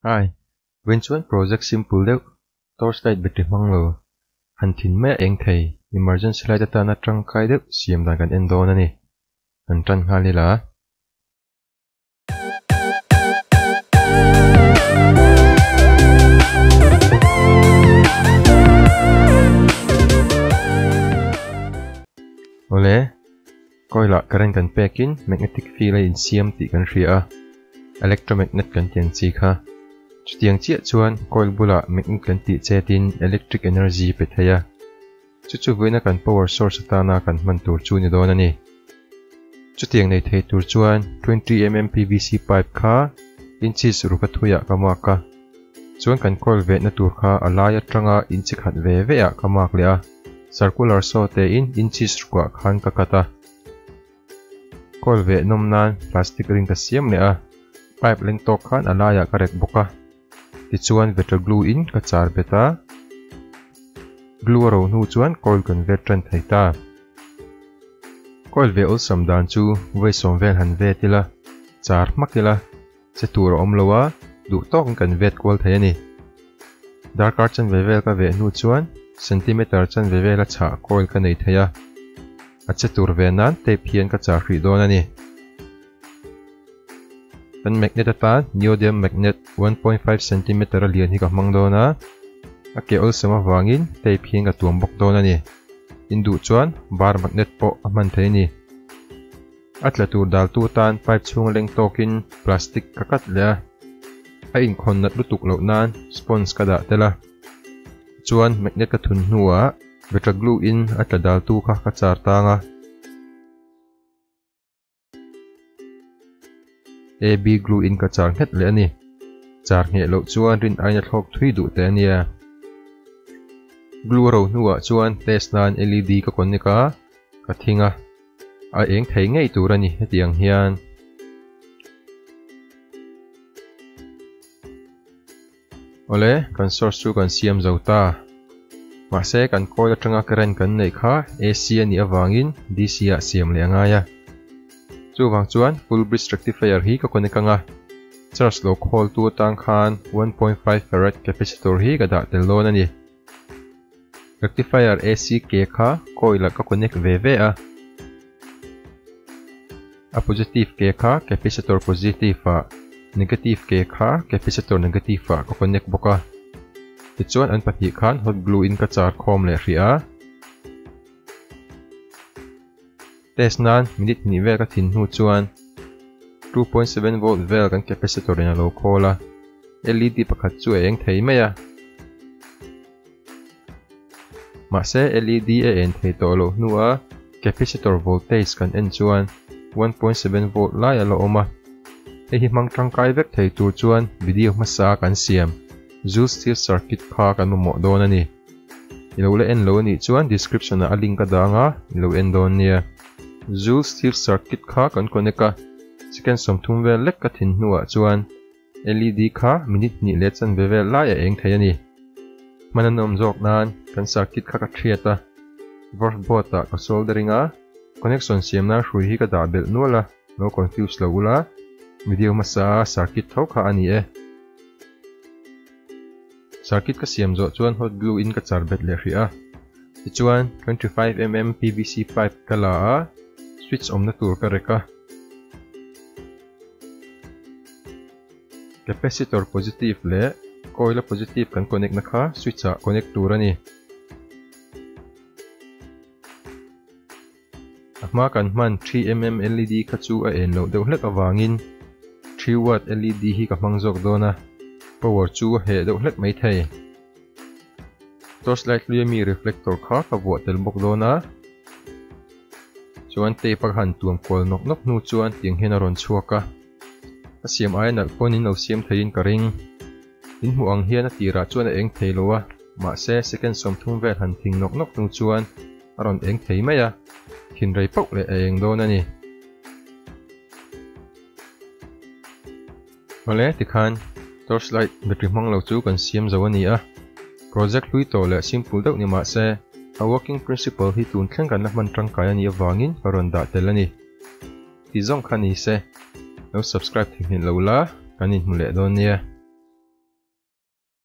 Ai, when chuan project simple deuh, torchlight battery hmanglo. Han thin mai eng thei, emergency light atana tangkai deuh siam dan kan en dawn ani. Han tran nga lila. Ole, coil current kan pekin magnetic field in siam ti kan ria. Electromagnet kan tiang chi kha. Chutiang chia chuan coil bula magnet kan ti chetin electric energy pethaya. Chu voina kan power source atana kan man tur chu ni dawn ani. Chutiang nei thei tur chuan 20 mm PVC pipe kha inches ruka thuya kamaka. Chuan kan coil ve na tur kha alaya tranga inchi khat ve ve a kamak le a. Circular saw te in inches ruka khan kakata. Coil ve nomnan plastic ring ka siam le a. Pipe leng tok khan alaya karek boka. Ti chuan veter glue in ka char beta. Glue ro nu chuan coil kan vetran thaita. Coil ve ol sam dan chu voi som vel han ve tila. Char makila. Se tur om lowa du tok kan vet coil thai ani. Dark arch chan ve vel ka ve nu chuan centimeter chan ve vel a cha coil ka nei thaya. Ache tur ve nan tape hian ka char hri don ani. Kan magnet ata neodymium magnet 1.5 cm lian hi ka hmang dona. Ake ol sama wangin tape hian ka tuam bok dona ni. Indu chuan bar magnet po aman thei ni. Atla tur dal tu tan pipe chung leng tokin plastic kakat le. A in khon nat lutuk lo nan sponge ka da tela. Chuan magnet ka thun hnuwa vetra glue in atla dal tu kha ka char tanga. AB glue in ka char het le ani. Char nge lo chuan rin aina thlok thui du te ania. Glue ro hnuwa chuan test nan LED ka konika ka thinga. A eng thei ngei tur ani hetiang hian. Ole kan source chu kan siam zauta. Ma se kan coil atanga current kan nei kha AC ani awangin DC a siam le angaya. Chu wang chuan full bridge rectifier hi ka konika nga. Charge lo khol tu tang khan 1.5 farad capacitor hi ka da tel lon ani. Rectifier AC ke kha coil ka connect ve ve a. A positive ke kha capacitor positive a. Negative ke kha capacitor negative a ka connect boka. Ti chuan an pahnih khan hot glue in ka char khom le ria. Test nan minute ni vel ka thin hnu chuan 2.7 volt vel kan capacitor in a lo khola. LED pakhat chu eng thei mai a. Ma se LED e en thei to lo hnuwa capacitor voltage kan en chuan 1.7 volt lai a lo oma. E hi mang tangkai vek thei tur chuan video masa kan siam. Joule steel circuit kha kan mo don ani. Ilo le en lo ni chuan description na a link ka danga ilo en don nia. Joule steel circuit kha kan koneka. Second som thum vel lek ka thin hnuwa chuan LED kha minute ni le chan ve vel lai a eng thei ani. Mananom jok nan kan circuit kha ka thiata. Volt board ta ka soldering a connection siam na hrui hi ka da bel nuala no confuse lo ula. Video masa circuit thau kha ani e. Circuit ka siam zo chuan hot glue in ka char bet le ria. Ti chuan 25 mm PVC pipe ka la a switch om na tur ka reka. Capacitor positive le coil positive kan connect na kha switch a connect tur ani. Ahma kan man 3 mm LED ka chu a en lo deuh hlek awangin 3 watt LED hi ka hmang jok dona. Power chu he deuh hlek mai thei. Torchlight luyami reflector kha ka vuah tel bok dona. Chuan te paghan tuam kol nok nok nu chuan tiang hen a ron chuaka. A siam ai nal ponin lo siam thein ka ring. In hu ang hian a tira chuan a eng thei lowa. Ma se second som thum vel han thing nok nok nu chuan a ron eng thei mai a. Thin rei pok le a eng don ani. Ole tikhan torchlight battery hmang lo chu kan siam zo ani a. Project hlui to le simple deuh ni ma se a working principle hi tun thleng kan na man tangkai ani awangin karon da tel ani. Ti zong khani se no subscribe thing hin lo la kanin mule don nia.